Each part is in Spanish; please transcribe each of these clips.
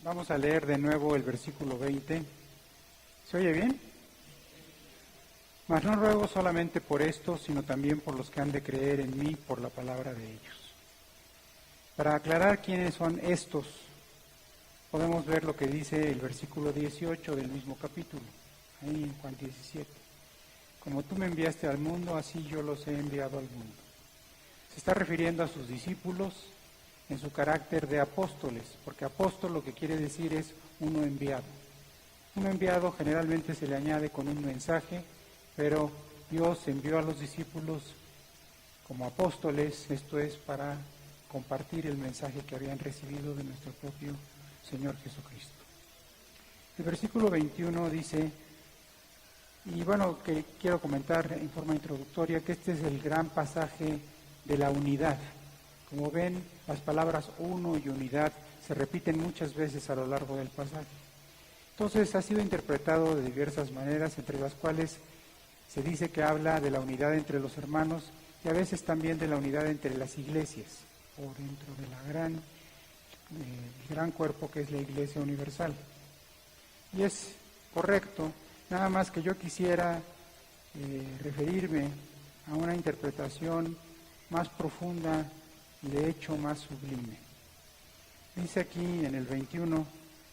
Vamos a leer de nuevo el versículo 20. ¿Se oye bien? Mas no ruego solamente por esto, sino también por los que han de creer en mí por la palabra de ellos. Para aclarar quiénes son estos, podemos ver lo que dice el versículo 18 del mismo capítulo, ahí en Juan 17. Como tú me enviaste al mundo, así yo los he enviado al mundo. Se está refiriendo a sus discípulos en su carácter de apóstoles, porque apóstol lo que quiere decir es uno enviado. Uno enviado generalmente se le añade con un mensaje, pero Dios envió a los discípulos como apóstoles, esto es para compartir el mensaje que habían recibido de nuestro propio Señor Jesucristo. El versículo 21 dice, y bueno, que quiero comentar en forma introductoria, que este es el gran pasaje de la unidad. Como ven, las palabras uno y unidad se repiten muchas veces a lo largo del pasaje. Entonces ha sido interpretado de diversas maneras, entre las cuales se dice que habla de la unidad entre los hermanos y a veces también de la unidad entre las iglesias, o dentro de el gran cuerpo que es la Iglesia Universal. Y es correcto, nada más que yo quisiera referirme a una interpretación más profunda y de hecho más sublime. Dice aquí en el 21,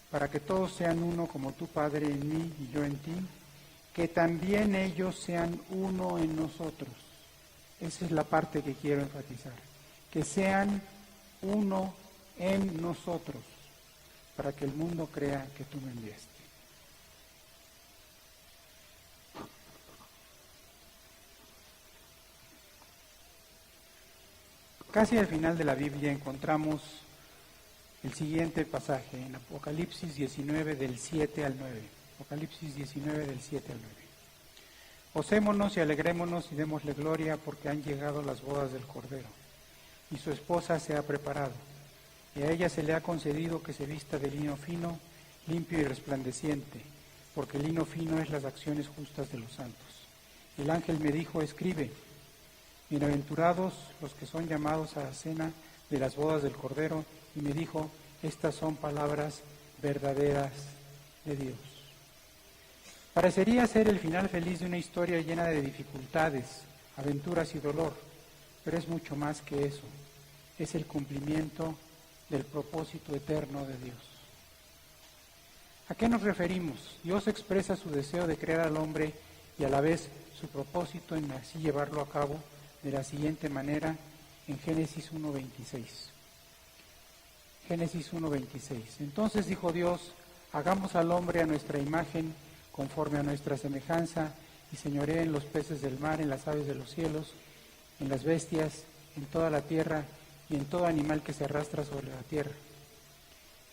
para que todos sean uno como tu Padre en mí y yo en ti, que también ellos sean uno en nosotros. Esa es la parte que quiero enfatizar, que sean uno en nosotros, para que el mundo crea que tú me enviaste. Casi al final de la Biblia encontramos el siguiente pasaje en Apocalipsis 19 del 7 al 9. Apocalipsis 19 del 7 al 9. Gocémonos y alegrémonos y démosle gloria porque han llegado las bodas del Cordero y su esposa se ha preparado. Y a ella se le ha concedido que se vista de lino fino, limpio y resplandeciente, porque el lino fino es las acciones justas de los santos. El ángel me dijo, escribe, bienaventurados los que son llamados a la cena de las bodas del Cordero, y me dijo, estas son palabras verdaderas de Dios. Parecería ser el final feliz de una historia llena de dificultades, aventuras y dolor, pero es mucho más que eso. Es el cumplimiento del propósito eterno de Dios. ¿A qué nos referimos? Dios expresa su deseo de crear al hombre y a la vez su propósito en así llevarlo a cabo de la siguiente manera en Génesis 1:26. Génesis 1:26. Entonces dijo Dios, hagamos al hombre a nuestra imagen, conforme a nuestra semejanza, y señoree en los peces del mar, en las aves de los cielos, en las bestias, en toda la tierra y en todo animal que se arrastra sobre la tierra.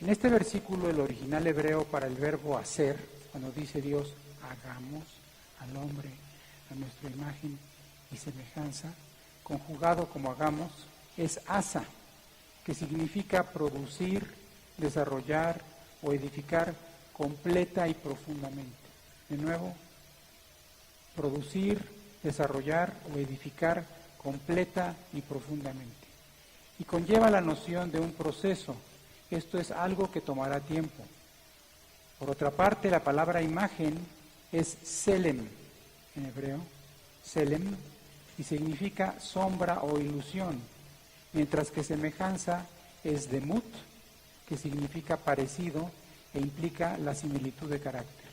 En este versículo, el original hebreo para el verbo hacer, cuando dice Dios, hagamos al hombre a nuestra imagen y semejanza, conjugado como hagamos, es asa, que significa producir, desarrollar o edificar completa y profundamente. De nuevo, producir, desarrollar o edificar completa y profundamente. Y conlleva la noción de un proceso. Esto es algo que tomará tiempo. Por otra parte, la palabra imagen es selem en hebreo, selem, y significa sombra o ilusión, mientras que semejanza es demut, que significa parecido e implica la similitud de carácter.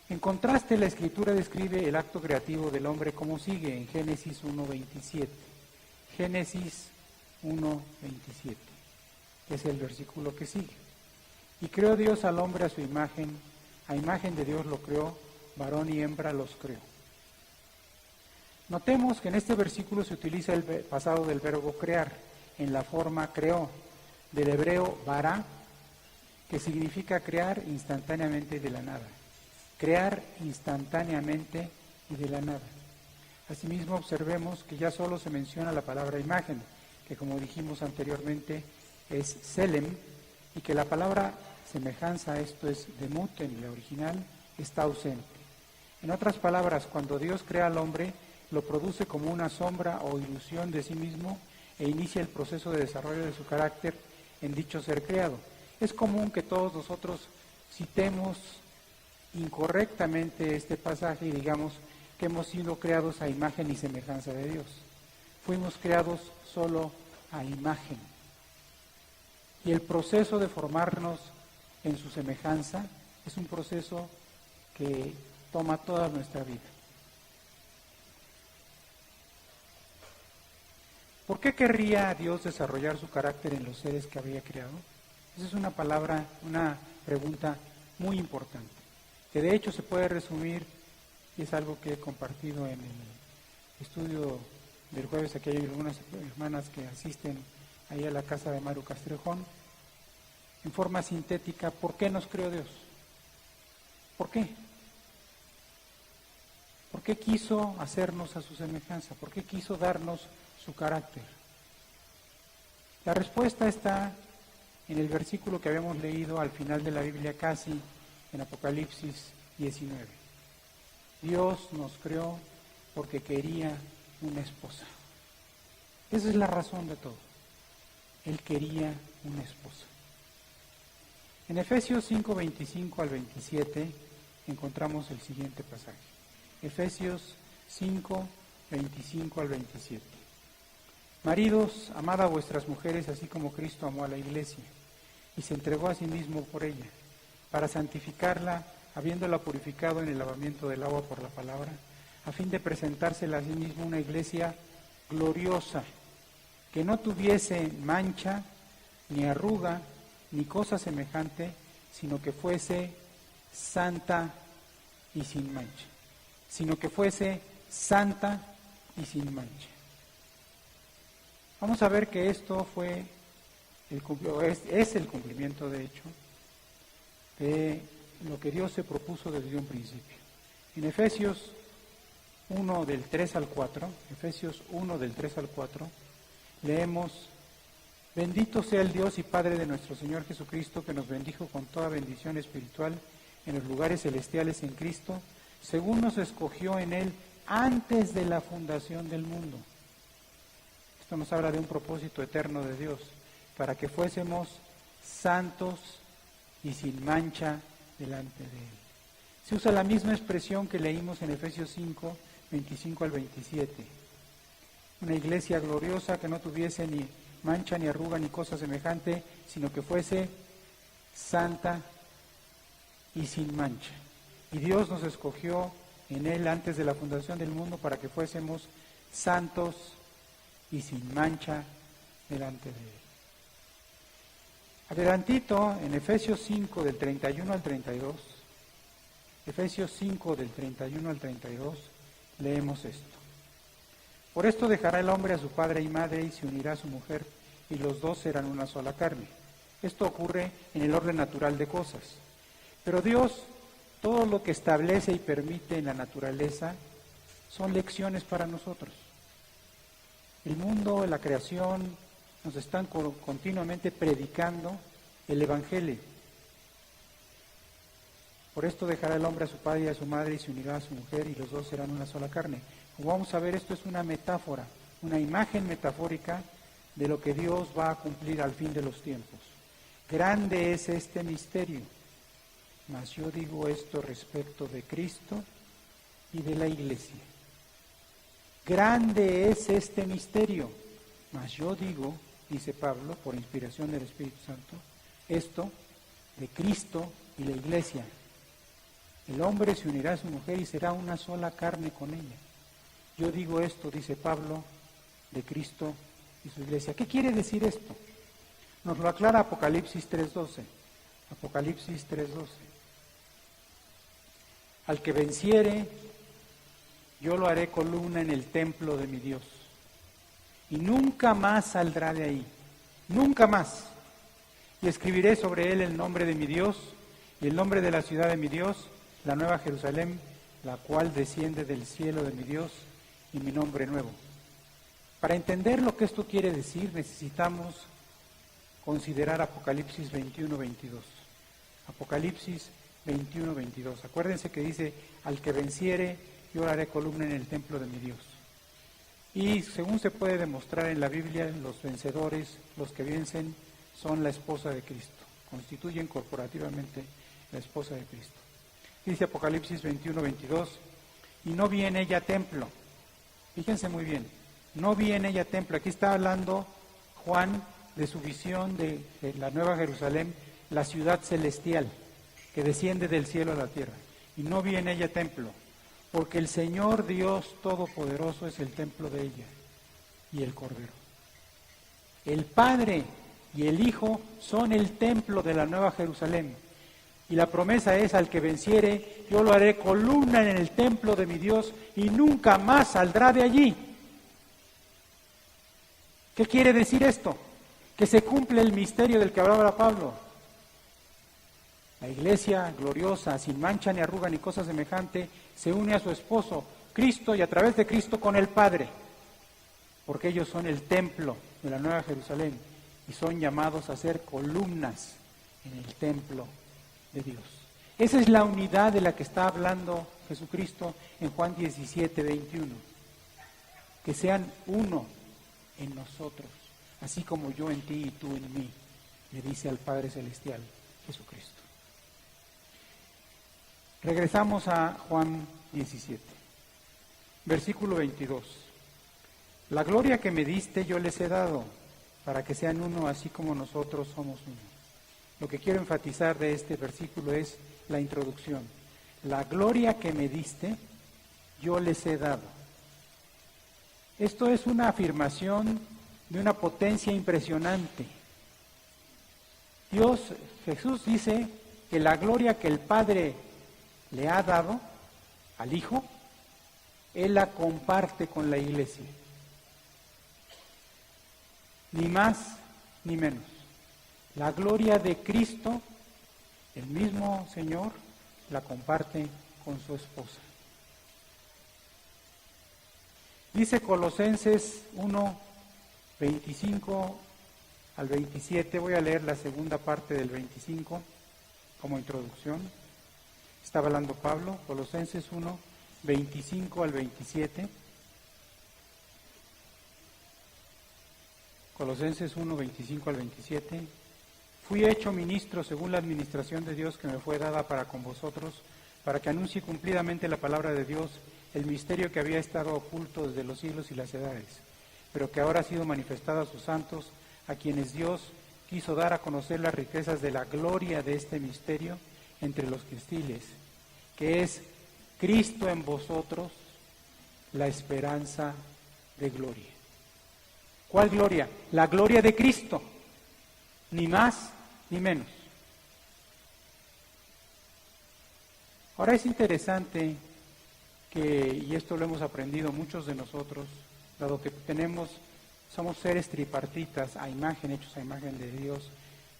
En contraste, la Escritura describe el acto creativo del hombre como sigue en Génesis 1:27. Génesis 1:27, que es el versículo que sigue. Y creó Dios al hombre a su imagen, a imagen de Dios lo creó, varón y hembra los creó. Notemos que en este versículo se utiliza el pasado del verbo crear, en la forma creó, del hebreo bara, que significa crear instantáneamente de la nada. Crear instantáneamente y de la nada. Asimismo, observemos que ya solo se menciona la palabra imagen, que como dijimos anteriormente es selem, y que la palabra semejanza, esto es demut en el original, está ausente. En otras palabras, cuando Dios crea al hombre, lo produce como una sombra o ilusión de sí mismo e inicia el proceso de desarrollo de su carácter en dicho ser creado. Es común que todos nosotros citemos incorrectamente este pasaje y digamos que hemos sido creados a imagen y semejanza de Dios. Fuimos creados solo a imagen. Y el proceso de formarnos en su semejanza es un proceso que toma toda nuestra vida. ¿Por qué querría Dios desarrollar su carácter en los seres que había creado? Esa es una pregunta muy importante, que de hecho se puede resumir, y es algo que he compartido en el estudio del jueves. Aquí hay algunas hermanas que asisten ahí a la casa de Maru Castrejón, en forma sintética. ¿Por qué nos creó Dios? ¿Por qué? ¿Por qué quiso hacernos a su semejanza? ¿Por qué quiso darnos su carácter? La respuesta está en el versículo que habíamos leído al final de la Biblia, casi en Apocalipsis 19. Dios nos creó porque quería una esposa. Esa es la razón de todo. Él quería una esposa. En Efesios 5, 25 al 27 encontramos el siguiente pasaje. Efesios 5, 25 al 27. Maridos, amad a vuestras mujeres así como Cristo amó a la iglesia y se entregó a sí mismo por ella, para santificarla, habiéndola purificado en el lavamiento del agua por la palabra, a fin de presentársela a sí mismo una iglesia gloriosa, que no tuviese mancha, ni arruga, ni cosa semejante, sino que fuese santa y sin mancha. Sino que fuese santa y sin mancha. Vamos a ver que esto fue es el cumplimiento, de hecho, de lo que Dios se propuso desde un principio. En Efesios 1 del 3 al 4, Efesios 1 del 3 al 4, leemos: Bendito sea el Dios y Padre de nuestro Señor Jesucristo, que nos bendijo con toda bendición espiritual en los lugares celestiales en Cristo, según nos escogió en Él antes de la fundación del mundo. Esto nos habla de un propósito eterno de Dios, para que fuésemos santos y sin mancha delante de Él. Se usa la misma expresión que leímos en Efesios 5, 25 al 27. Una iglesia gloriosa que no tuviese ni mancha, ni arruga, ni cosa semejante, sino que fuese santa y sin mancha. Y Dios nos escogió en Él antes de la fundación del mundo para que fuésemos santos y sin mancha delante de Él. Adelantito, en Efesios 5 del 31 al 32, Efesios 5 del 31 al 32, leemos esto. Por esto dejará el hombre a su padre y madre y se unirá a su mujer, y los dos serán una sola carne. Esto ocurre en el orden natural de cosas. Pero Dios, todo lo que establece y permite en la naturaleza, son lecciones para nosotros. El mundo, la creación, nos están continuamente predicando el Evangelio. Por esto dejará el hombre a su padre y a su madre y se unirá a su mujer y los dos serán una sola carne. Como vamos a ver, esto es una metáfora, una imagen metafórica de lo que Dios va a cumplir al fin de los tiempos. Grande es este misterio, mas yo digo esto respecto de Cristo y de la iglesia. Grande es este misterio, mas yo digo, dice Pablo, por inspiración del Espíritu Santo, esto de Cristo y la iglesia. El hombre se unirá a su mujer y será una sola carne con ella. Yo digo esto, dice Pablo, de Cristo y su iglesia. ¿Qué quiere decir esto? Nos lo aclara Apocalipsis 3:12. Apocalipsis 3:12. Al que venciere, yo lo haré columna en el templo de mi Dios. Y nunca más saldrá de ahí. Nunca más. Y escribiré sobre él el nombre de mi Dios y el nombre de la ciudad de mi Dios, la nueva Jerusalén, la cual desciende del cielo de mi Dios, y mi nombre nuevo. Para entender lo que esto quiere decir, necesitamos considerar Apocalipsis 21:22. Apocalipsis 21:22. Acuérdense que dice, al que venciere, yo haré columna en el templo de mi Dios. Y según se puede demostrar en la Biblia, los vencedores, los que vencen, son la esposa de Cristo. constituyen corporativamente la esposa de Cristo. Dice Apocalipsis 21, 22, y no vi en ella templo. Fíjense muy bien, no vi en ella templo. Aquí está hablando Juan de su visión de la Nueva Jerusalén, la ciudad celestial, que desciende del cielo a la tierra. Y no vi en ella templo, porque el Señor Dios Todopoderoso es el templo de ella y el Cordero. El Padre y el Hijo son el templo de la Nueva Jerusalén. Y la promesa es: al que venciere, yo lo haré columna en el templo de mi Dios y nunca más saldrá de allí. ¿Qué quiere decir esto? Que se cumple el misterio del que hablaba Pablo. La iglesia gloriosa, sin mancha ni arruga ni cosa semejante, se une a su esposo, Cristo, y a través de Cristo con el Padre, porque ellos son el templo de la Nueva Jerusalén y son llamados a ser columnas en el templo de Dios. Esa es la unidad de la que está hablando Jesucristo en Juan 17, 21. Que sean uno en nosotros, así como yo en ti y tú en mí, le dice al Padre Celestial Jesucristo. Regresamos a Juan 17, versículo 22. La gloria que me diste yo les he dado, para que sean uno así como nosotros somos uno. Lo que quiero enfatizar de este versículo es la introducción. La gloria que me diste, yo les he dado. Esto es una afirmación de una potencia impresionante. Jesús dice que la gloria que el Padre le ha dado al Hijo, Él la comparte con la iglesia. Ni más ni menos. La gloria de Cristo, el mismo Señor, la comparte con su esposa. Dice Colosenses 1, 25 al 27, voy a leer la segunda parte del 25 como introducción. Estaba hablando Pablo, Colosenses 1, 25 al 27. Colosenses 1, 25 al 27. Fui hecho ministro según la administración de Dios que me fue dada para con vosotros, para que anuncie cumplidamente la palabra de Dios, el misterio que había estado oculto desde los siglos y las edades, pero que ahora ha sido manifestado a sus santos, a quienes Dios quiso dar a conocer las riquezas de la gloria de este misterio entre los gentiles, que es Cristo en vosotros, la esperanza de gloria. ¿Cuál gloria? La gloria de Cristo, ni más ni menos. Ahora es interesante que, y esto lo hemos aprendido muchos de nosotros, dado que somos seres tripartitas, hechos a imagen de Dios,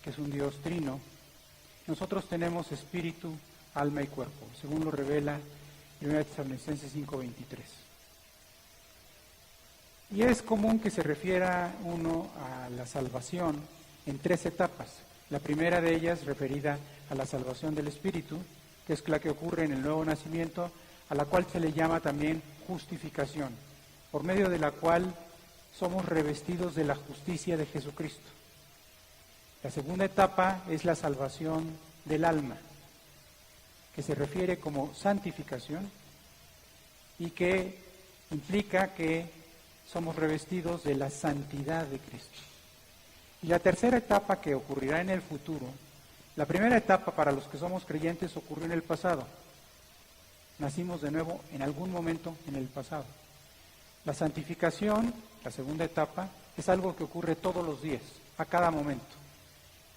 que es un Dios trino, nosotros tenemos espíritu, alma y cuerpo, según lo revela 1 Tesalonicenses 5:23. Y es común que se refiera uno a la salvación en tres etapas. La primera de ellas referida a la salvación del espíritu, que es la que ocurre en el nuevo nacimiento, a la cual se le llama también justificación, por medio de la cual somos revestidos de la justicia de Jesucristo. La segunda etapa es la salvación del alma, que se refiere como santificación y que implica que somos revestidos de la santidad de Cristo. Y la tercera etapa que ocurrirá en el futuro, la primera etapa para los que somos creyentes ocurrió en el pasado. Nacimos de nuevo en algún momento en el pasado. La santificación, la segunda etapa, es algo que ocurre todos los días, a cada momento.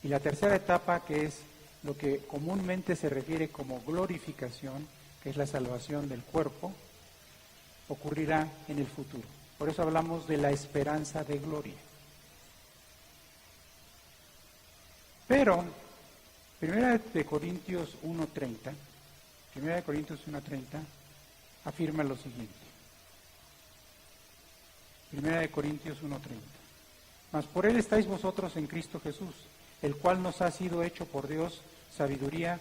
Y la tercera etapa, que es lo que comúnmente se refiere como glorificación, que es la salvación del cuerpo, ocurrirá en el futuro. Por eso hablamos de la esperanza de gloria. Pero, 1 Corintios 1:30, afirma lo siguiente. 1 Corintios 1:30. Mas por él estáis vosotros en Cristo Jesús, el cual nos ha sido hecho por Dios sabiduría,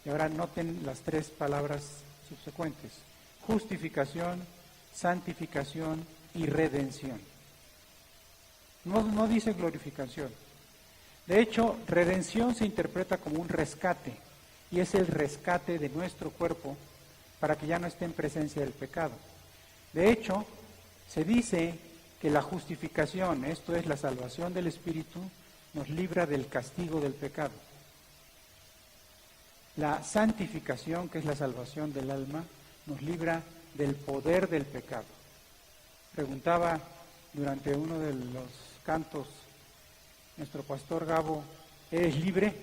y ahora noten las tres palabras subsecuentes: justificación, santificación y redención. No dice glorificación. De hecho, redención se interpreta como un rescate, y es el rescate de nuestro cuerpo para que ya no esté en presencia del pecado. De hecho, se dice que la justificación, esto es la salvación del Espíritu, nos libra del castigo del pecado. La santificación, que es la salvación del alma, nos libra del poder del pecado. Preguntaba durante uno de los cantos nuestro pastor Gabo, ¿eres libre?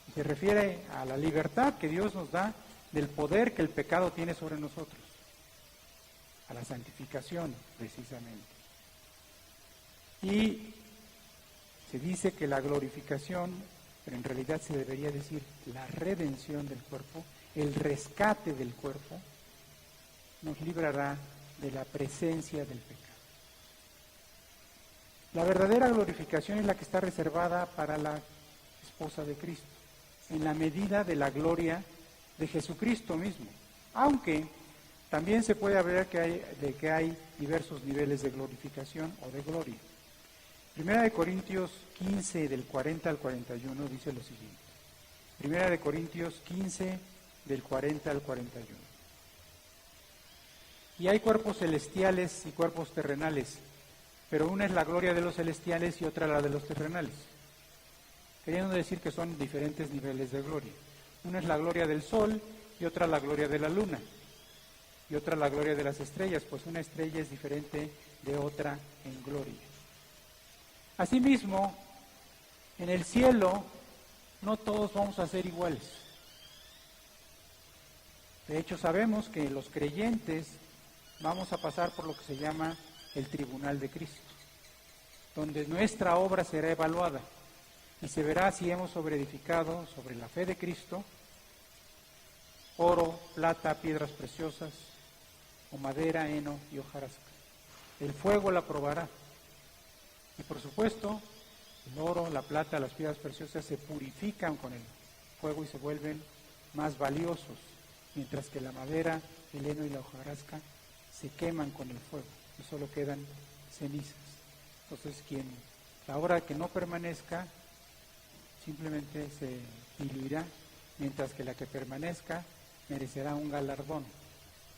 Y se refiere a la libertad que Dios nos da del poder que el pecado tiene sobre nosotros, a la santificación precisamente. Y se dice que la glorificación, pero en realidad se debería decir la redención del cuerpo, el rescate del cuerpo, nos librará de la presencia del pecado. La verdadera glorificación es la que está reservada para la esposa de Cristo, en la medida de la gloria de Jesucristo mismo, aunque también se puede hablar de que hay diversos niveles de glorificación o de gloria. Primera de Corintios 15, del 40 al 41, dice lo siguiente. Primera de Corintios 15, del 40 al 41. Y hay cuerpos celestiales y cuerpos terrenales, pero una es la gloria de los celestiales y otra la de los terrenales. Queriendo decir que son diferentes niveles de gloria. Una es la gloria del sol y otra la gloria de la luna. Y otra la gloria de las estrellas, pues una estrella es diferente de otra en gloria. Asimismo, en el cielo no todos vamos a ser iguales. De hecho, sabemos que los creyentes vamos a pasar por lo que se llama el tribunal de Cristo, donde nuestra obra será evaluada y se verá si hemos sobreedificado sobre la fe de Cristo, oro, plata, piedras preciosas, o madera, heno y hojarasca. El fuego la probará. Y por supuesto, el oro, la plata, las piedras preciosas se purifican con el fuego y se vuelven más valiosos, mientras que la madera, el heno y la hojarasca se queman con el fuego y solo quedan cenizas. Entonces, la obra que no permanezca simplemente se diluirá, mientras que la que permanezca merecerá un galardón,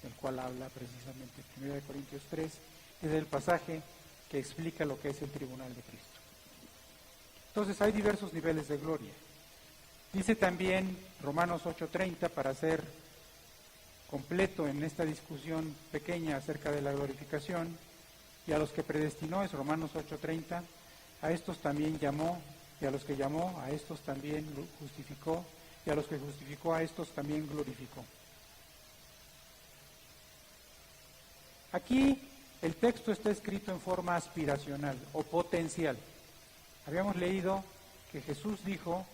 del cual habla precisamente 1 Corintios 3, es el pasaje que explica lo que es el tribunal de Cristo. Entonces hay diversos niveles de gloria. Dice también Romanos 8:30, para ser completo en esta discusión pequeña acerca de la glorificación, y a los que predestinó, es Romanos 8:30, a estos también llamó, y a los que llamó, a estos también justificó, y a los que justificó, a estos también glorificó. Aquí el texto está escrito en forma aspiracional o potencial. Habíamos leído que Jesús dijo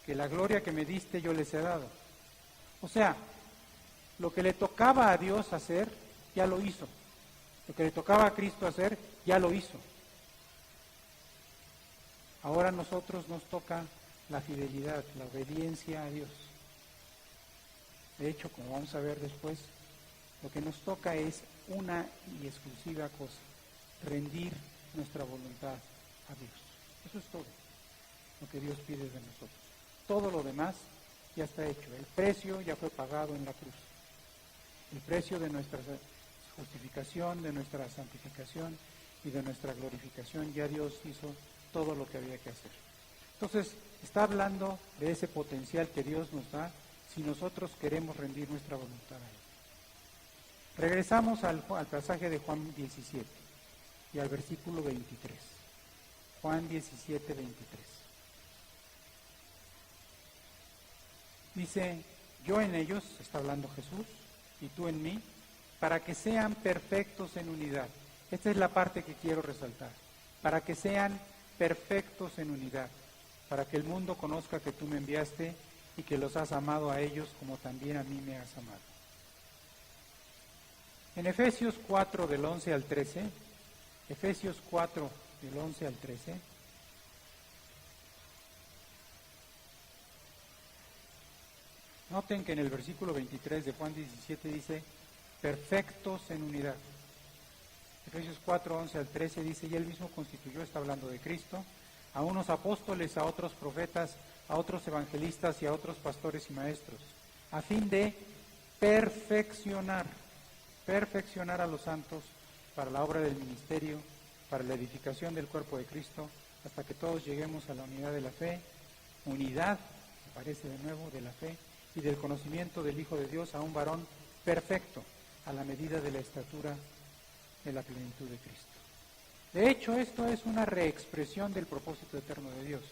que la gloria que me diste yo les he dado. O sea, lo que le tocaba a Dios hacer, ya lo hizo. Lo que le tocaba a Cristo hacer, ya lo hizo. Ahora a nosotros nos toca la fidelidad, la obediencia a Dios. De hecho, como vamos a ver después, lo que nos toca es una y exclusiva cosa: rendir nuestra voluntad a Dios. Eso es todo lo que Dios pide de nosotros. Todo lo demás ya está hecho. El precio ya fue pagado en la cruz. El precio de nuestra justificación, de nuestra santificación y de nuestra glorificación, ya Dios hizo todo lo que había que hacer. Entonces, está hablando de ese potencial que Dios nos da si nosotros queremos rendir nuestra voluntad a Él. Regresamos al pasaje de Juan 17 y al versículo 23. Juan 17, 23. Dice, yo en ellos, está hablando Jesús, y tú en mí, para que sean perfectos en unidad. Esta es la parte que quiero resaltar. Para que sean perfectos en unidad, para que el mundo conozca que tú me enviaste y que los has amado a ellos como también a mí me has amado. En Efesios 4, del 11 al 13, Efesios 4, del 11 al 13, noten que en el versículo 23 de Juan 17 dice, perfectos en unidad. Efesios 4, 11 al 13 dice, y él mismo constituyó, está hablando de Cristo, a unos apóstoles, a otros profetas, a otros evangelistas y a otros pastores y maestros, a fin de perfeccionar a los santos para la obra del ministerio, para la edificación del cuerpo de Cristo, hasta que todos lleguemos a la unidad de la fe, unidad, aparece de nuevo, de la fe y del conocimiento del Hijo de Dios, a un varón perfecto, a la medida de la estatura de la plenitud de Cristo. De hecho, esto es una reexpresión del propósito eterno de Dios.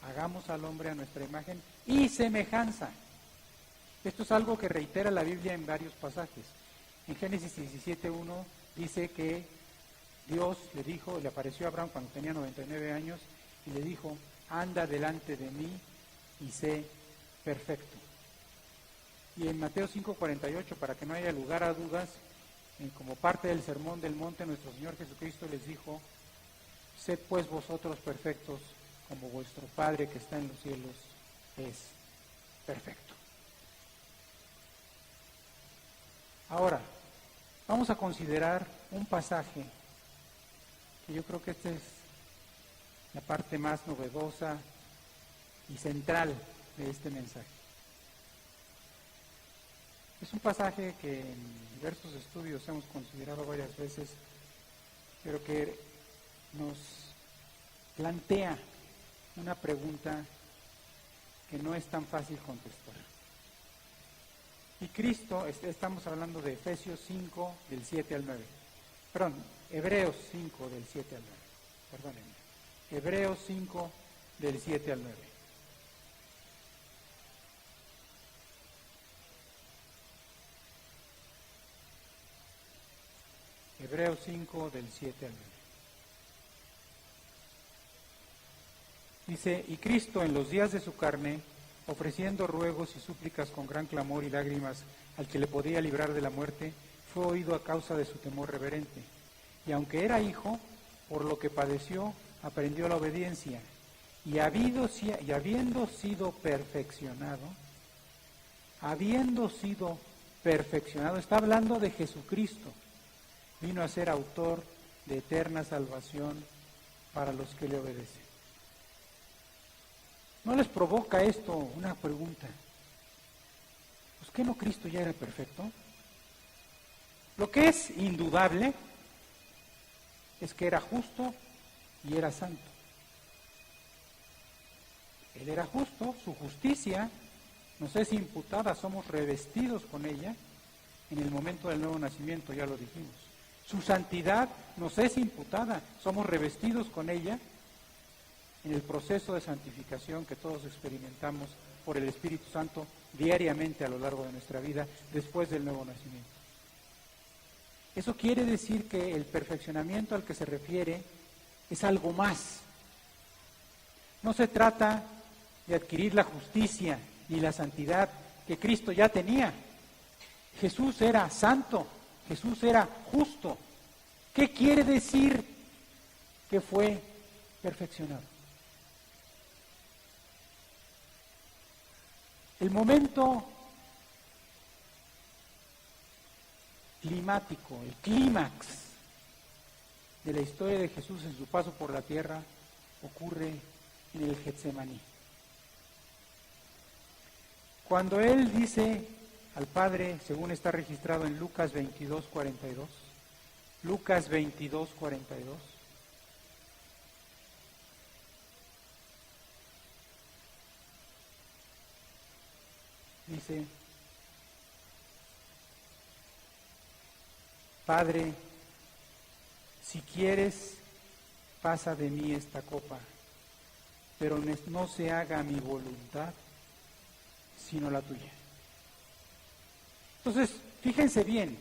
Hagamos al hombre a nuestra imagen y semejanza. Esto es algo que reitera la Biblia en varios pasajes. En Génesis 17:1 dice que Dios le apareció a Abraham cuando tenía 99 años y le dijo, anda delante de mí y sé perfecto. Y en Mateo 5:48, para que no haya lugar a dudas, como parte del Sermón del Monte, nuestro Señor Jesucristo les dijo, sed pues vosotros perfectos, como vuestro Padre que está en los cielos es perfecto. Ahora, vamos a considerar un pasaje, que yo creo que esta es la parte más novedosa y central de este mensaje. Es un pasaje que en diversos estudios hemos considerado varias veces, pero que nos plantea una pregunta que no es tan fácil contestar. Y Cristo, estamos hablando de Efesios 5, del 7 al 9. Perdón, Hebreos 5, del 7 al 9. Perdónenme. Hebreos 5, del 7 al 9. Hebreos 5, del 7 al 9. Dice, y Cristo en los días de su carne, ofreciendo ruegos y súplicas con gran clamor y lágrimas al que le podía librar de la muerte, fue oído a causa de su temor reverente. Y aunque era hijo, por lo que padeció, aprendió la obediencia. Y habiendo sido perfeccionado, está hablando de Jesucristo, vino a ser autor de eterna salvación para los que le obedecen. ¿No les provoca esto una pregunta? ¿Pues qué no Cristo ya era perfecto? Lo que es indudable es que era justo y era santo. Él era justo, su justicia nos es imputada, somos revestidos con ella en el momento del nuevo nacimiento, ya lo dijimos. Su santidad nos es imputada, somos revestidos con ella en el proceso de santificación que todos experimentamos por el Espíritu Santo diariamente a lo largo de nuestra vida después del nuevo nacimiento. Eso quiere decir que el perfeccionamiento al que se refiere es algo más. No se trata de adquirir la justicia ni la santidad que Cristo ya tenía. Jesús era santo, Jesús era justo. ¿Qué quiere decir que fue perfeccionado? El momento climático, el clímax de la historia de Jesús en su paso por la tierra ocurre en el Getsemaní. Cuando él dice al Padre, según está registrado en Lucas 22:42, Lucas 22:42, dice, Padre, si quieres, pasa de mí esta copa, pero no se haga mi voluntad, sino la tuya. Entonces, fíjense bien,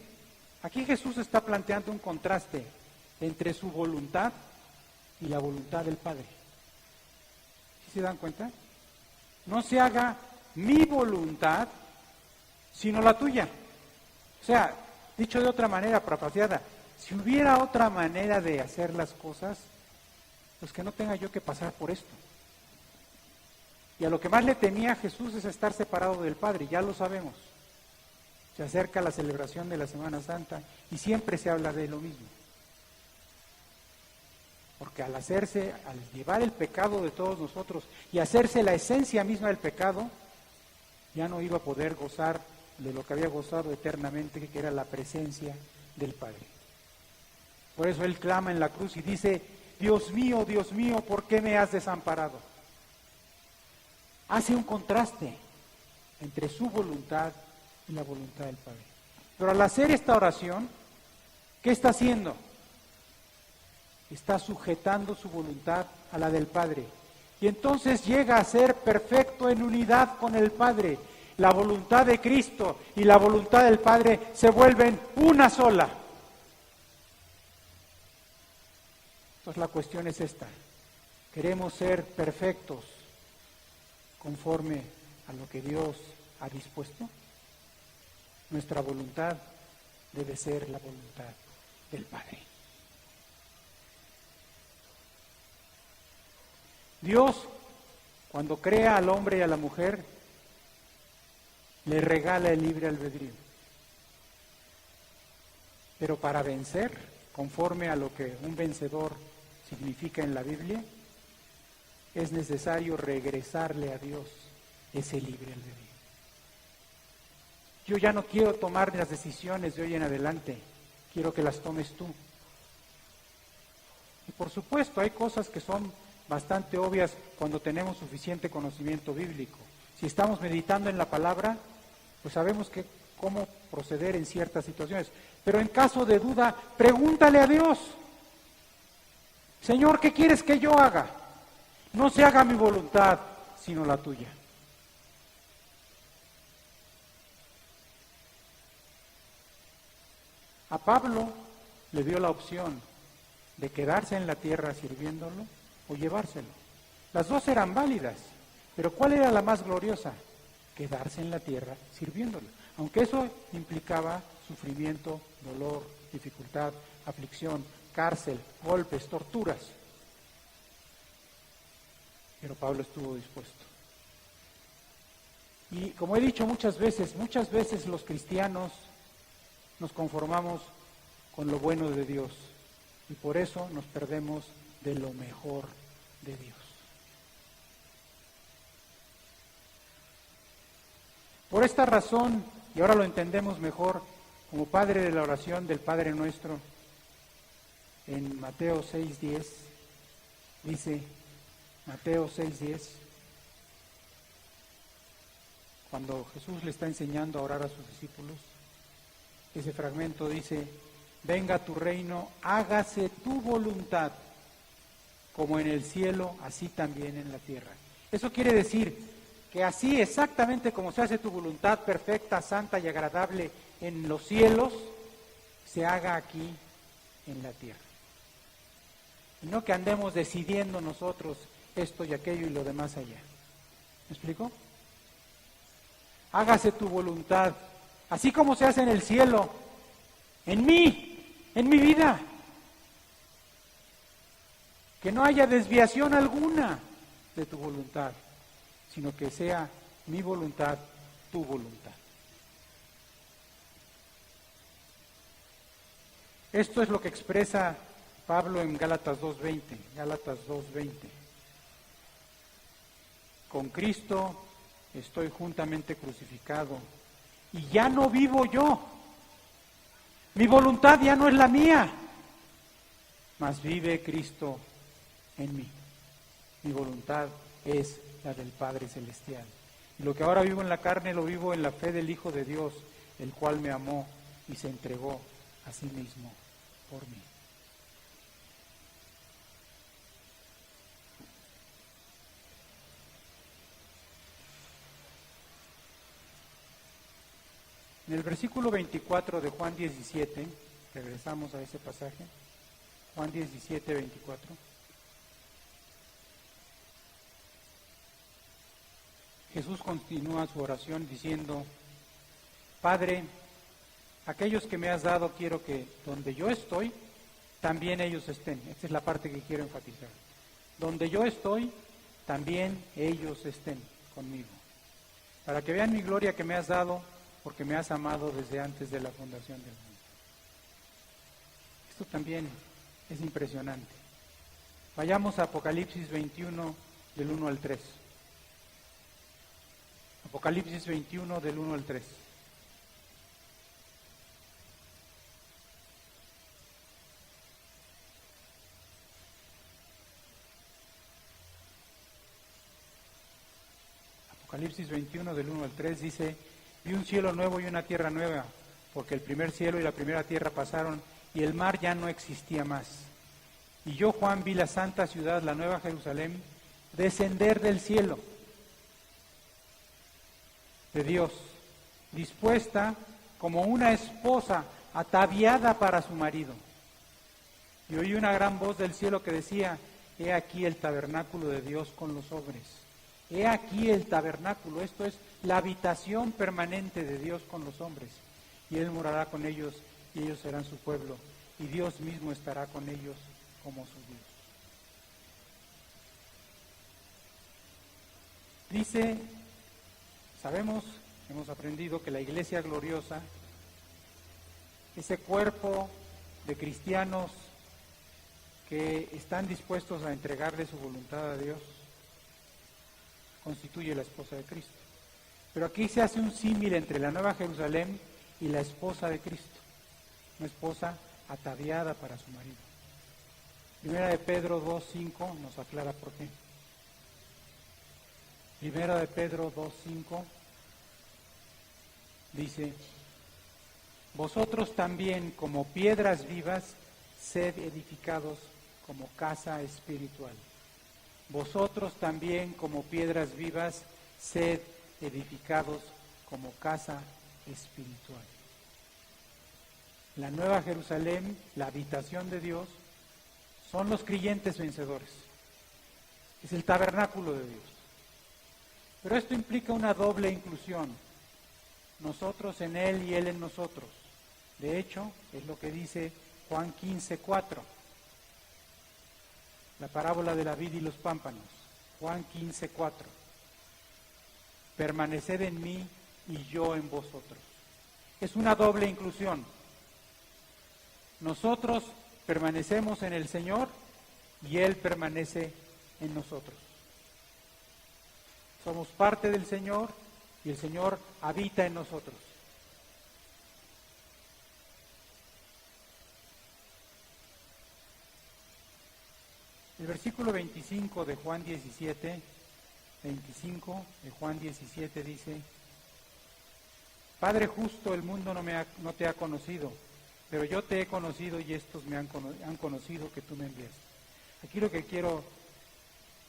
aquí Jesús está planteando un contraste entre su voluntad y la voluntad del Padre. ¿Sí se dan cuenta? No se haga mi voluntad, sino la tuya. O sea, dicho de otra manera, parafraseada, si hubiera otra manera de hacer las cosas, pues que no tenga yo que pasar por esto. Y a lo que más le temía a Jesús es estar separado del Padre, ya lo sabemos. Se acerca la celebración de la Semana Santa y siempre se habla de lo mismo. Porque al llevar el pecado de todos nosotros y hacerse la esencia misma del pecado, ya no iba a poder gozar de lo que había gozado eternamente, que era la presencia del Padre. Por eso Él clama en la cruz y dice: Dios mío, ¿por qué me has desamparado? Hace un contraste entre su voluntad y la voluntad del Padre. Pero al hacer esta oración, ¿qué está haciendo? Está sujetando su voluntad a la del Padre. Y entonces llega a ser perfecto en unidad con el Padre. La voluntad de Cristo y la voluntad del Padre se vuelven una sola. Entonces la cuestión es esta: ¿queremos ser perfectos conforme a lo que Dios ha dispuesto? Nuestra voluntad debe ser la voluntad del Padre. Dios, cuando crea al hombre y a la mujer, le regala el libre albedrío. Pero para vencer, conforme a lo que un vencedor significa en la Biblia, es necesario regresarle a Dios ese libre albedrío. Yo ya no quiero tomar las decisiones de hoy en adelante, quiero que las tomes tú. Y por supuesto, hay cosas que son bastante obvias cuando tenemos suficiente conocimiento bíblico. Si estamos meditando en la palabra, pues sabemos cómo proceder en ciertas situaciones. Pero en caso de duda, pregúntale a Dios: Señor, ¿qué quieres que yo haga? No se haga mi voluntad, sino la tuya. A Pablo le dio la opción de quedarse en la tierra sirviéndolo o llevárselo. Las dos eran válidas, pero ¿cuál era la más gloriosa? Quedarse en la tierra sirviéndolo, aunque eso implicaba sufrimiento, dolor, dificultad, aflicción, cárcel, golpes, torturas. Pero Pablo estuvo dispuesto. Y como he dicho muchas veces los cristianos nos conformamos con lo bueno de Dios y por eso nos perdemos de lo mejor de Dios. Por esta razón, y ahora lo entendemos mejor, como padre de la oración del Padre Nuestro, en Mateo 6:10, dice, Mateo 6:10, cuando Jesús le está enseñando a orar a sus discípulos, ese fragmento dice: venga tu reino, hágase tu voluntad, como en el cielo, así también en la tierra. Eso quiere decir que así exactamente como se hace tu voluntad perfecta, santa y agradable en los cielos, se haga aquí en la tierra. Y no que andemos decidiendo nosotros esto y aquello y lo demás allá. ¿Me explico? Hágase tu voluntad, así como se hace en el cielo, en mi vida. Que no haya desviación alguna de tu voluntad, sino que sea mi voluntad, tu voluntad. Esto es lo que expresa Pablo en Gálatas 2:20. Gálatas 2:20. Con Cristo estoy juntamente crucificado y ya no vivo yo. Mi voluntad ya no es la mía, mas vive Cristo en mí. Mi voluntad es la del Padre Celestial. Y lo que ahora vivo en la carne lo vivo en la fe del Hijo de Dios, el cual me amó y se entregó a sí mismo por mí. En el versículo 24 de Juan 17, regresamos a ese pasaje, Juan 17, 24. Jesús continúa su oración diciendo: Padre, aquellos que me has dado quiero que donde yo estoy, también ellos estén. Esta es la parte que quiero enfatizar. Donde yo estoy, también ellos estén conmigo. Para que vean mi gloria que me has dado, porque me has amado desde antes de la fundación del mundo. Esto también es impresionante. Vayamos a Apocalipsis 21 del 1 al 3. Apocalipsis 21 del 1 al 3. Apocalipsis 21 del 1 al 3 dice: vi un cielo nuevo y una tierra nueva, porque el primer cielo y la primera tierra pasaron y el mar ya no existía más. Y yo, Juan, vi la santa ciudad, la nueva Jerusalén, descender del cielo de Dios, dispuesta como una esposa ataviada para su marido. Y oí una gran voz del cielo que decía: he aquí el tabernáculo de Dios con los hombres. He aquí el tabernáculo, esto es la habitación permanente de Dios con los hombres. Y Él morará con ellos y ellos serán su pueblo. Y Dios mismo estará con ellos como su Dios. Dice, sabemos, hemos aprendido que la iglesia gloriosa, ese cuerpo de cristianos que están dispuestos a entregarle su voluntad a Dios, constituye la esposa de Cristo. Pero aquí se hace un símil entre la Nueva Jerusalén y la esposa de Cristo, una esposa ataviada para su marido. Primera de Pedro 2:5 nos aclara por qué. Primera de Pedro 2:5 dice: vosotros también, como piedras vivas, sed edificados como casa espiritual. Vosotros también, como piedras vivas, sed edificados como casa espiritual. La Nueva Jerusalén, la habitación de Dios, son los creyentes vencedores. Es el tabernáculo de Dios. Pero esto implica una doble inclusión. Nosotros en Él y Él en nosotros. De hecho, es lo que dice Juan 15:4. La parábola de la vid y los pámpanos. Juan 15:4. Permaneced en mí y yo en vosotros. Es una doble inclusión. Nosotros permanecemos en el Señor y Él permanece en nosotros. Somos parte del Señor y el Señor habita en nosotros. El versículo 25 de Juan 17, 25 de Juan 17 dice: Padre justo, el mundo no te ha conocido, pero yo te he conocido y estos me han conocido que tú me enviaste. Aquí lo que quiero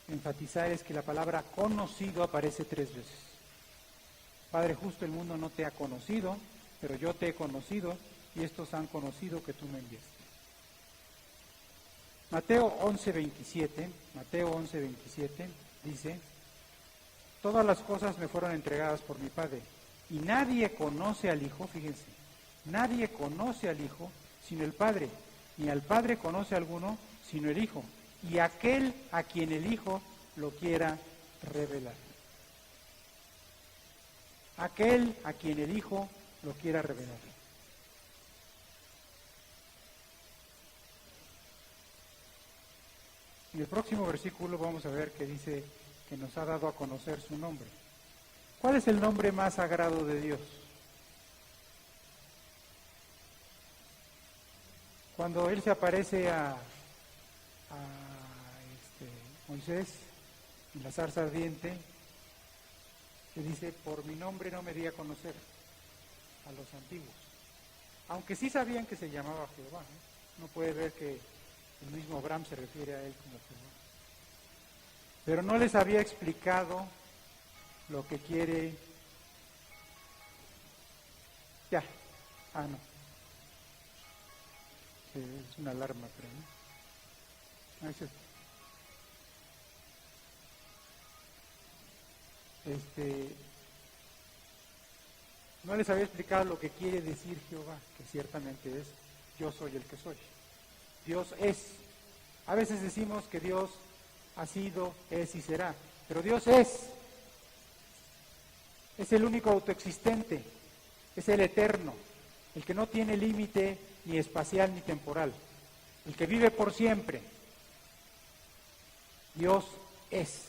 enfatizar es que la palabra conocido aparece 3 veces. Padre justo, el mundo no te ha conocido, pero yo te he conocido y estos han conocido que tú me enviaste. Mateo 11:27 dice: todas las cosas me fueron entregadas por mi Padre, y nadie conoce al Hijo, fíjense, nadie conoce al Hijo sino el Padre, ni al Padre conoce a alguno sino el Hijo, y aquel a quien el Hijo lo quiera revelar. Aquel a quien el Hijo lo quiera revelar. En el próximo versículo vamos a ver que dice que nos ha dado a conocer su nombre. ¿Cuál es el nombre más sagrado de Dios? Cuando Él se aparece a Moisés en la zarza ardiente, le dice: por mi nombre no me di a conocer a los antiguos. Aunque sí sabían que se llamaba Jehová, ¿no? Uno puede ver que el mismo Abraham se refiere a él como Jehová. Pero no les había explicado lo que quiere. Ya, no. Es una alarma, pero no. No les había explicado lo que quiere decir Jehová, que ciertamente es: yo soy el que soy. Dios es. A veces decimos que Dios ha sido, es y será, pero Dios es. Es el único autoexistente, es el eterno, el que no tiene límite ni espacial ni temporal, el que vive por siempre. Dios es.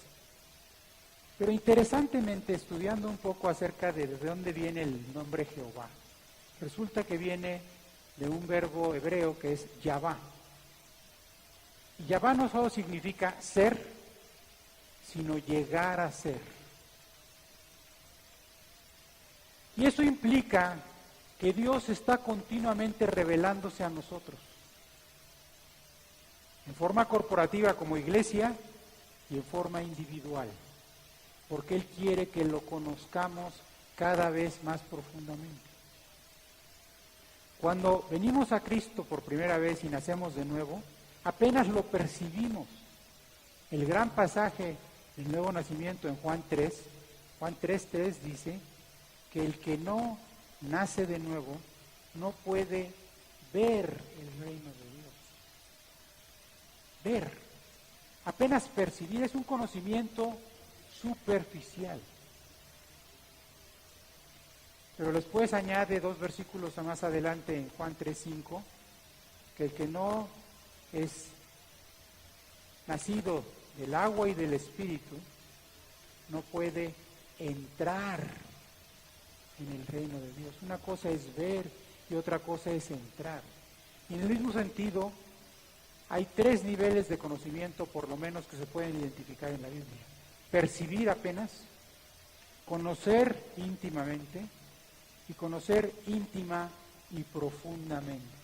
Pero interesantemente, estudiando un poco acerca de dónde viene el nombre Jehová, resulta que viene de un verbo hebreo que es Yahvá. Y Yahvá no solo significa ser, sino llegar a ser. Y eso implica que Dios está continuamente revelándose a nosotros, en forma corporativa como iglesia y en forma individual, porque Él quiere que lo conozcamos cada vez más profundamente. Cuando venimos a Cristo por primera vez y nacemos de nuevo, apenas lo percibimos. El gran pasaje del nuevo nacimiento en Juan 3:3 dice que el que no nace de nuevo no puede ver el reino de Dios. Ver, apenas percibir, es un conocimiento superficial. Pero después añade 2 versículos más adelante en Juan 3:5, que el que no es nacido del agua y del Espíritu no puede entrar en el reino de Dios. Una cosa es ver y otra cosa es entrar. Y en el mismo sentido, hay 3 niveles de conocimiento, por lo menos, que se pueden identificar en la Biblia. Percibir apenas, conocer íntimamente y conocer íntima y profundamente.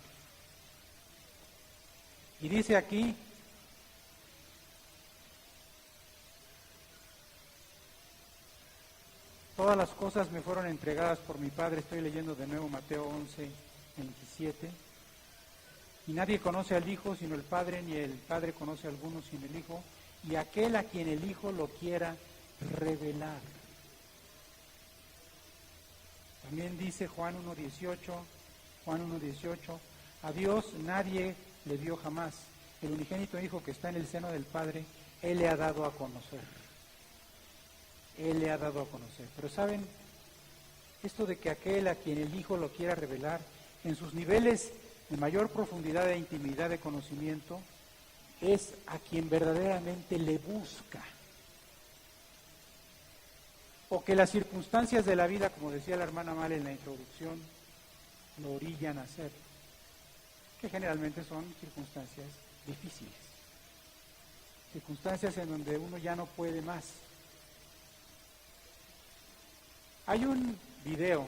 Y dice aquí, todas las cosas me fueron entregadas por mi Padre. Estoy leyendo de nuevo Mateo 11:27. Y nadie conoce al Hijo sino el Padre, ni el Padre conoce a alguno sino el Hijo, y aquel a quien el Hijo lo quiera revelar. También dice Juan 1:18, a Dios nadie le vio jamás. El unigénito Hijo que está en el seno del Padre, Él le ha dado a conocer. Él le ha dado a conocer. Pero ¿saben? Esto de que aquel a quien el Hijo lo quiera revelar, en sus niveles de mayor profundidad e intimidad de conocimiento, es a quien verdaderamente le busca. O que las circunstancias de la vida, como decía la hermana Male en la introducción, lo orillan a hacer, que generalmente son circunstancias difíciles, circunstancias en donde uno ya no puede más. Hay un video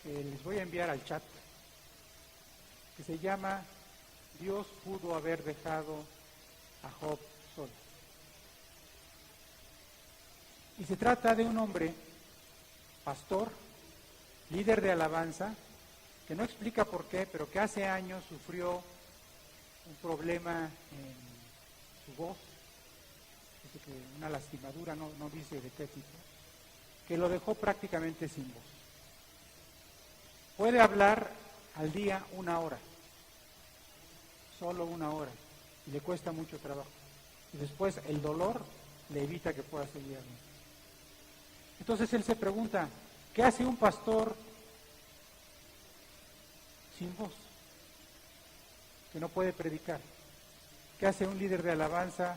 que les voy a enviar al chat, que se llama Dios pudo haber dejado a Job solo. Y se trata de un hombre, pastor, líder de alabanza, que no explica por qué, pero que hace años sufrió un problema en su voz, dice que una lastimadura, no dice de qué tipo, que lo dejó prácticamente sin voz. Puede hablar al día 1 hora, solo 1 hora, y le cuesta mucho trabajo. Y después el dolor le evita que pueda seguir hablando. Entonces él se pregunta, ¿qué hace un pastor sin voz? Que no puede predicar. ¿Qué hace un líder de alabanza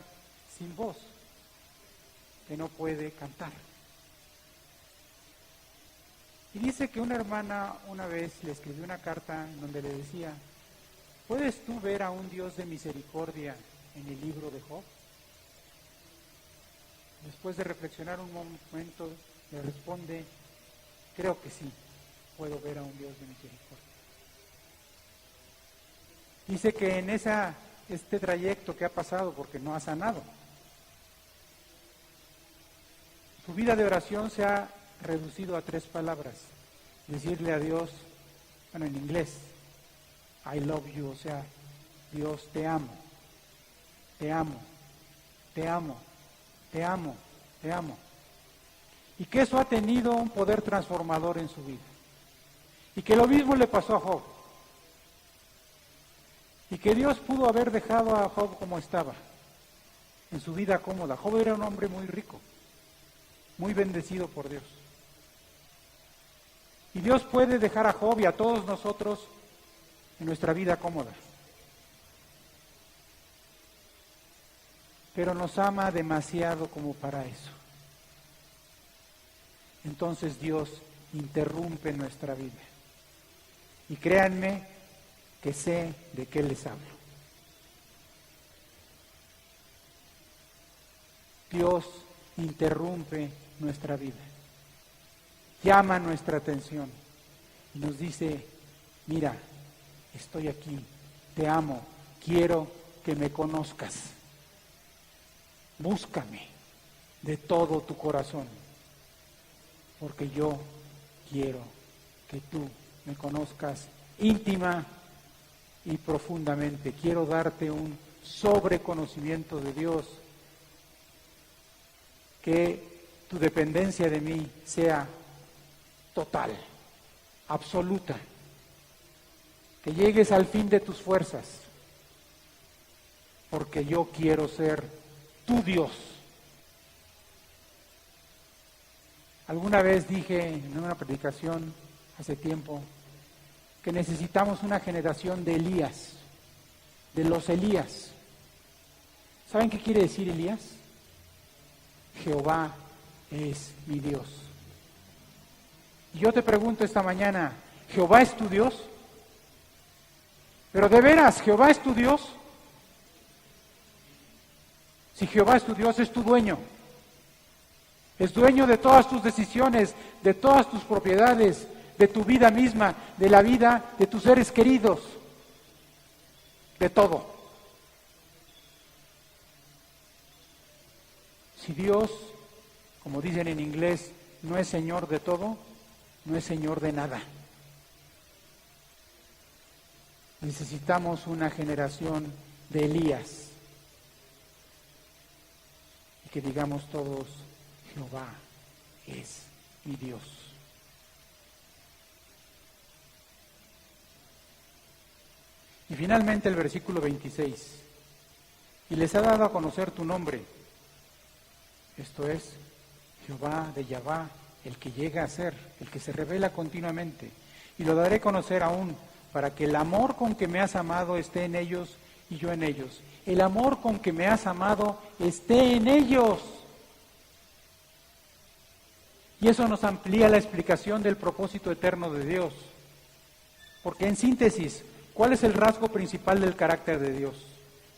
sin voz? Que no puede cantar. Y dice que una hermana una vez le escribió una carta en donde le decía, ¿puedes tú ver a un Dios de misericordia en el libro de Job? Después de reflexionar un momento, le responde, creo que sí, puedo ver a un Dios de misericordia. Dice que en este trayecto que ha pasado, porque no ha sanado, su vida de oración se ha reducido a 3 palabras. Decirle a Dios, bueno, en inglés, I love you, o sea, Dios, te amo, te amo, te amo, te amo, te amo. Y que eso ha tenido un poder transformador en su vida. Y que lo mismo le pasó a Job. Y que Dios pudo haber dejado a Job como estaba, en su vida cómoda. Job era un hombre muy rico, muy bendecido por Dios. Y Dios puede dejar a Job y a todos nosotros en nuestra vida cómoda. pero nos ama demasiado como para eso. Entonces Dios interrumpe nuestra vida. Y créanme que sé de qué les hablo. Dios interrumpe nuestra vida, llama nuestra atención y nos dice, mira, estoy aquí, te amo, quiero que me conozcas, búscame de todo tu corazón, porque yo quiero que tú me conozcas íntima y profundamente. Quiero darte un sobreconocimiento de Dios, que tu dependencia de mí sea total, absoluta, que llegues al fin de tus fuerzas, porque yo quiero ser tu Dios. Alguna vez dije en una predicación hace tiempo que necesitamos una generación de Elías, de los Elías. ¿Saben qué quiere decir Elías? Jehová es mi Dios. Y yo te pregunto esta mañana, ¿Jehová es tu Dios? Pero de veras, ¿Jehová es tu Dios? Si Jehová es tu Dios, es tu dueño. Es dueño de todas tus decisiones, de todas tus propiedades, de tu vida misma, de la vida de tus seres queridos, de todo. Si Dios, como dicen en inglés, no es Señor de todo, no es Señor de nada. Necesitamos una generación de Elías. Y que digamos todos, Jehová es mi Dios. Y finalmente el versículo 26. Y les ha dado a conocer tu nombre. Esto es, Jehová de Yahvá, el que llega a ser, el que se revela continuamente. Y lo daré a conocer aún, para que el amor con que me has amado esté en ellos y yo en ellos. El amor con que me has amado esté en ellos. Y eso nos amplía la explicación del propósito eterno de Dios. Porque en síntesis, ¿cuál es el rasgo principal del carácter de Dios?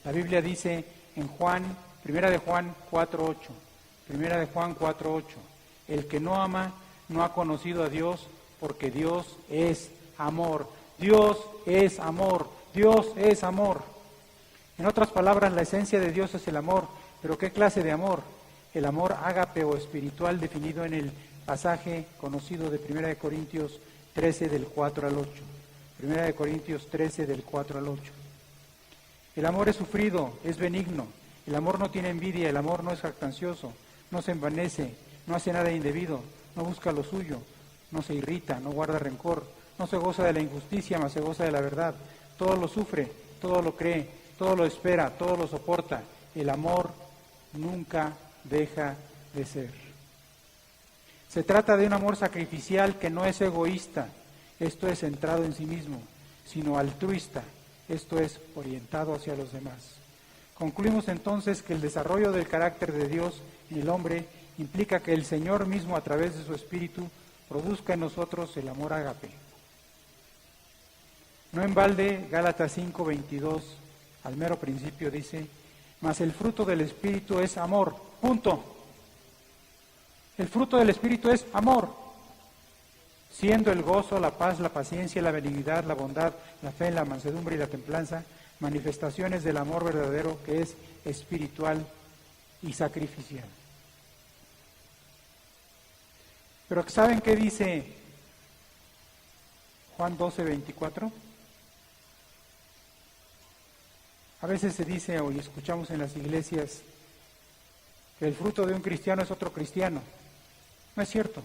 La Biblia dice en Juan, Primera de Juan 4:8. Primera de Juan 4:8. El que no ama no ha conocido a Dios, porque Dios es amor. Dios es amor. Dios es amor. En otras palabras, la esencia de Dios es el amor. ¿Pero qué clase de amor? El amor ágape o espiritual definido en el pasaje conocido de Primera de Corintios 13 del 4 al 8. Primera de Corintios 13 del 4 al 8. El amor es sufrido, es benigno. El amor no tiene envidia, el amor no es jactancioso, no se envanece, no hace nada indebido, no busca lo suyo, no se irrita, no guarda rencor, no se goza de la injusticia, mas se goza de la verdad. Todo lo sufre, todo lo cree, todo lo espera, todo lo soporta. El amor nunca deja de ser. Se trata de un amor sacrificial que no es egoísta, esto es centrado en sí mismo, sino altruista, esto es orientado hacia los demás. Concluimos entonces que el desarrollo del carácter de Dios en el hombre implica que el Señor mismo, a través de su Espíritu, produzca en nosotros el amor ágape. No en balde, Gálatas 5:22, al mero principio dice, mas el fruto del Espíritu es amor, punto. El fruto del Espíritu es amor, siendo el gozo, la paz, la paciencia, la benignidad, la bondad, la fe, la mansedumbre y la templanza, manifestaciones del amor verdadero que es espiritual y sacrificial. Pero ¿saben qué dice Juan 12:24? A veces se dice o escuchamos en las iglesias que el fruto de un cristiano es otro cristiano. No es cierto.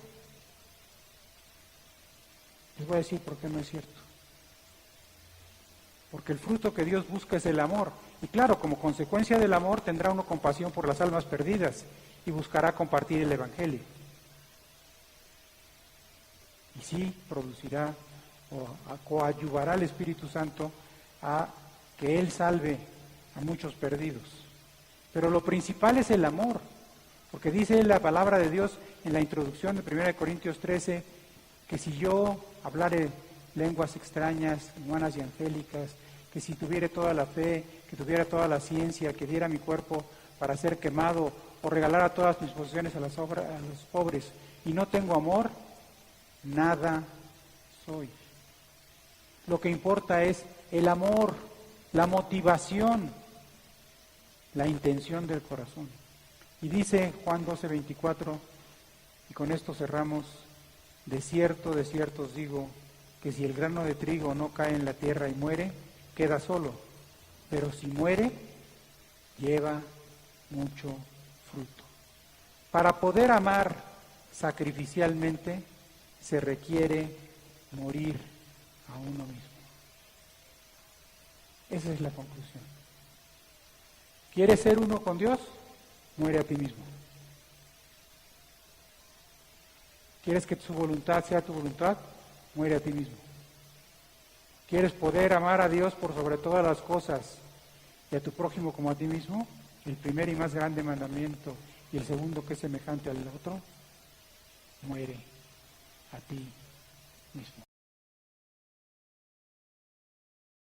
Les voy a decir por qué no es cierto. Porque el fruto que Dios busca es el amor. Y claro, como consecuencia del amor tendrá uno compasión por las almas perdidas y buscará compartir el Evangelio. Y sí producirá o coadyuvará al Espíritu Santo a que Él salve a muchos perdidos. Pero lo principal es el amor, porque dice la palabra de Dios en la introducción de 1 Corintios 13, que si yo hablare lenguas extrañas, humanas y angélicas, que si tuviera toda la fe, que tuviera toda la ciencia, que diera mi cuerpo para ser quemado o regalara todas mis posesiones a los pobres y no tengo amor, nada soy. Lo que importa es el amor, la motivación, la intención del corazón. Y dice Juan 12:24, y con esto cerramos: de cierto os digo, que si el grano de trigo no cae en la tierra y muere, queda solo, pero si muere, lleva mucho fruto. Para poder amar sacrificialmente, se requiere morir a uno mismo. Esa es la conclusión. ¿Quieres ser uno con Dios? Muere a ti mismo. ¿Quieres que su voluntad sea tu voluntad? Muere a ti mismo. ¿Quieres poder amar a Dios por sobre todas las cosas y a tu prójimo como a ti mismo? El primer y más grande mandamiento y el segundo, que es semejante al otro: muere a ti mismo.